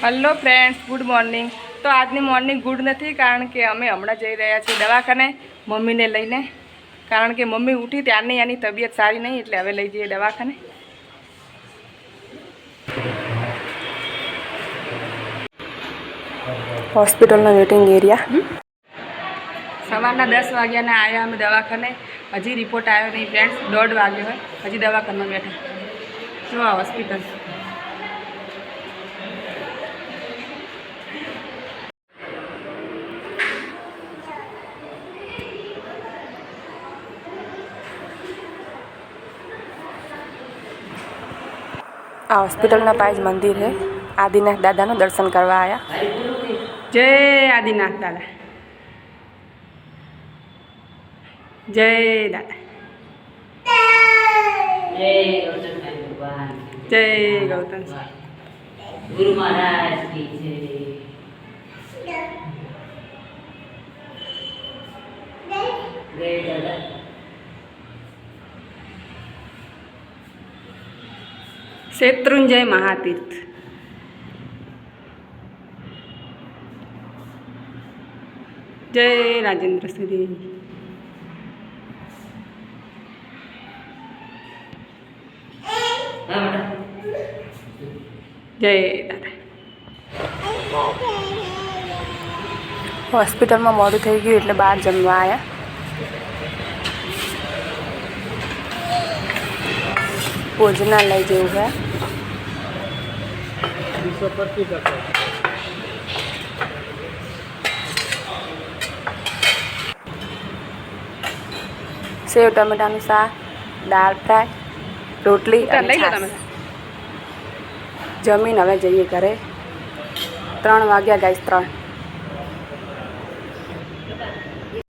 Hello friends, good morning. તો આજની morning good નથી, કારણ કે અમે હમણાં જઈ રહ્યા છીએ દવાખાને મમ્મીને લઈને, કારણ કે મમ્મી ઉઠી ત્યારની એની તબિયત સારી નહીં, એટલે હવે લઈ જઈએ દવાખાને। હોસ્પિટલનો વેટિંગ એરિયા। સવારના 10 વાગ્યાના આવ્યા અમે દવાખાને, હજી રિપોર્ટ આવ્યો નહીં ફ્રેન્ડ્સ, 1:30 વાગ્યો હોય, હજી દવાખાનામાં બેઠા। જો આ હોસ્પિટલ आ हॉस्पिटल पास मंदिर है। आदिनाथ दादा नो दर्शन करवा आया। जय आदिनाथ दादा, जय दादा, जय गौतम गुरु महाराज की जय। दादा शत्रुंजय महातीर्थ। जय राजेंद्र सूरी, जय दादा। हॉस्पिटल में मोडू थई गयुं એટલે બહાર જમવા આયા। भोजनालय जेवुं है। सेव टमेटाનું શાક, दाल फ्राय, रोटली અને છાશ। જમીન હવે જઈએ ઘરે। 3 વાગ્યા ગાઈસ, 3।